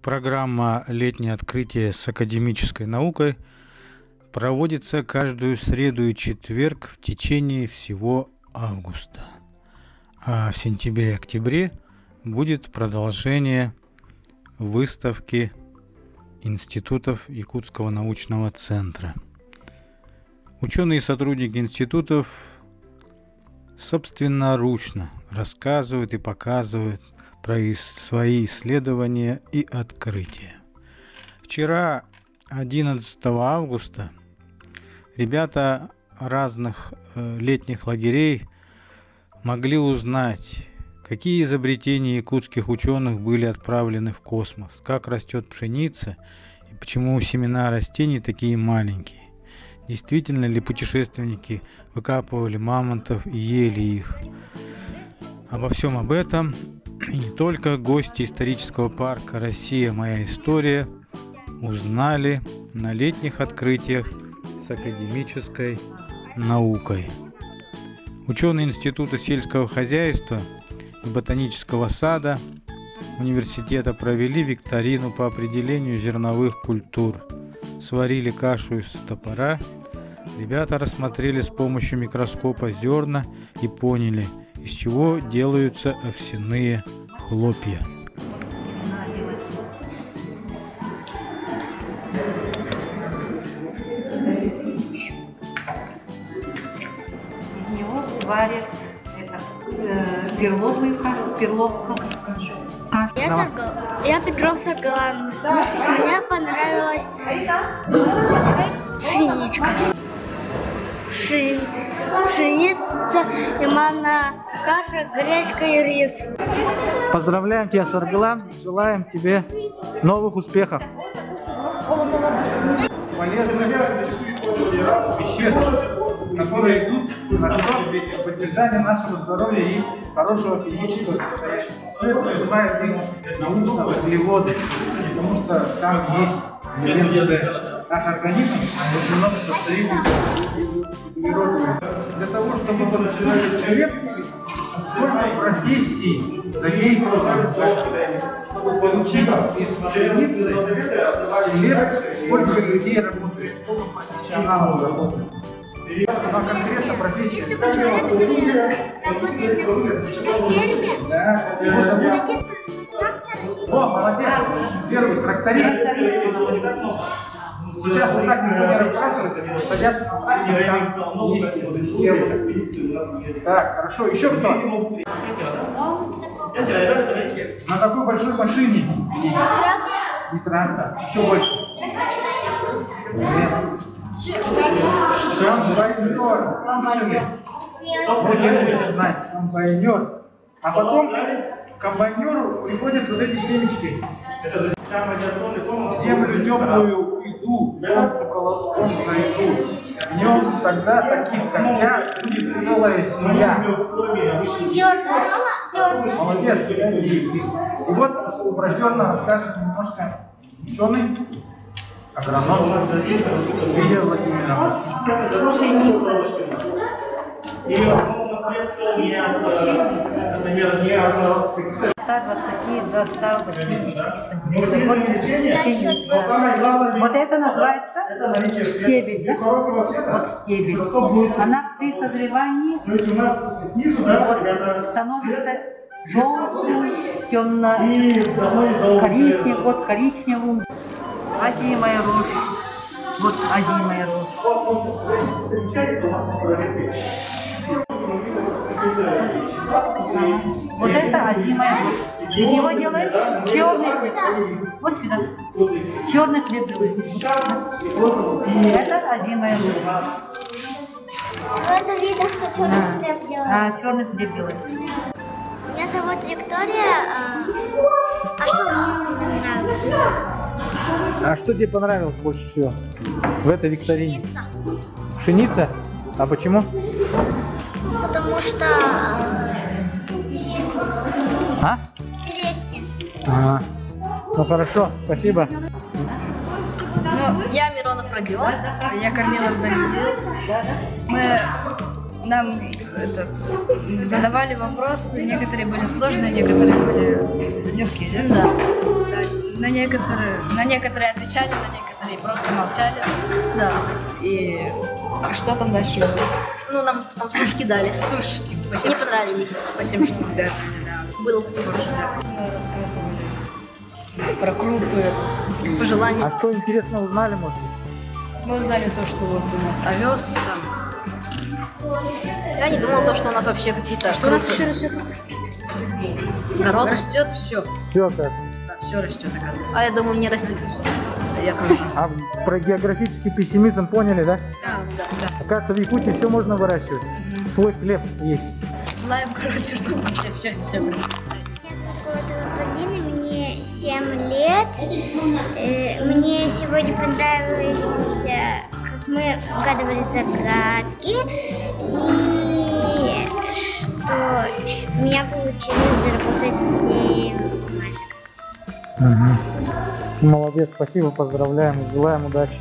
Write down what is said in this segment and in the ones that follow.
Программа «Летнее открытие с академической наукой» проводится каждую среду и четверг в течение всего августа. А в сентябре-октябре будет продолжение выставки институтов Якутского научного центра. Ученые и сотрудники институтов собственноручно рассказывают и показывают про свои исследования и открытия. Вчера, 11 августа, ребята разных летних лагерей могли узнать, какие изобретения якутских ученых были отправлены в космос, как растет пшеница и почему семена растений такие маленькие. Действительно ли путешественники выкапывали мамонтов и ели их? Обо всем об этом и не только гости исторического парка «Россия. Моя история» узнали на летних открытиях с академической наукой. Ученые Института сельского хозяйства и ботанического сада университета провели викторину по определению зерновых культур. Сварили кашу из топора. Ребята рассмотрели с помощью микроскопа зерна и поняли, из чего делаются овсяные хлопья. Из него варят перловку. Я Петров Саргалан. Мне понравилась пшеничка. Пшеница, манна, каша, гречка и рис. Поздравляем тебя, Саргалан. Желаем тебе новых успехов. Полезные веществ, которые идут на поддержание нашего здоровья и хорошего физического состояния. Это называют их научно углеводы, потому что там есть элементы. Наш организм очень много состоит из углеродов. Для того, чтобы человек, сколько профессий задействовано, чтобы получить из пшеницы лет, сколько людей работает, сколько профессионалов работает. Но конкретно профессия. Да. О, молодец! Первый тракторист. Сейчас вот так никто не разбрасывает, садятся там есть. Так, хорошо. Еще кто? На такой большой машине. И трактор. Еще больше. Комбайнер. А потом к комбайнеру приходят вот эти семечки. В землю теплую уйду, солнцу колоском зайду. В нем тогда таких, как я, будет целая семья. Молодец. И вот упрощенно расскажет немножко ученый, агроном Лидия Владимировна. До 180 сантиметров. Вот это называется стебель. Да? Вот стебель. Она при созревании вот, становится желтым, темно-коричневым, вот коричневым. Озимая рожь. Вот озимая рожь. Вот это озимая рожь. Из него делают черный хлеб. Вот сюда. Черный хлеб делают. Это озимая рожь. Это видно, что черный хлеб делает. Черный хлеб делают. Меня зовут Виктория. А что вам нравится? А что тебе понравилось больше всего в этой викторине? Пшеница. Пшеница? А почему? Потому что крестик. Ага. Ну хорошо, спасибо. Ну, я Миронов Родион, я Корнилов Данил. Нам задавали вопросы, некоторые были сложные, некоторые были легкие. Да. на некоторые отвечали, на некоторые просто молчали. Да. И что там дальше было? Ну, нам там сушки дали. Сушки. Мне понравились. По 7 штук, да. Было вкусно. Мы рассказывали про крупы, Пожелания. А что интересно узнали, может быть? мы узнали то, что вот у нас овес, там, Я не думала, то, что у нас вообще какие-то... что у нас еще растет? Горох? Растет все. Все как. Да, все растет, оказывается. А я думал, не растет. Я тоже. А про географический пессимизм поняли, да? Да. Оказывается, в Якутии все можно выращивать. Свой хлеб есть. Желаем, короче, чтобы вообще все. Меня зовут Полина, мне 7 лет. Мне сегодня понравилось, как мы угадывали загадки. И что у меня получилось заработать 7 бумажек. Молодец, спасибо, поздравляем, желаем удачи.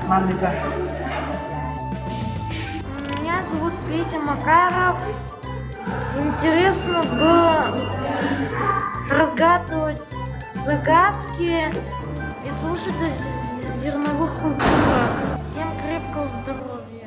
Манный каша. Меня зовут Петя Макаров. Интересно было разгадывать загадки и слушать о зерновых культурах. Всем крепкого здоровья.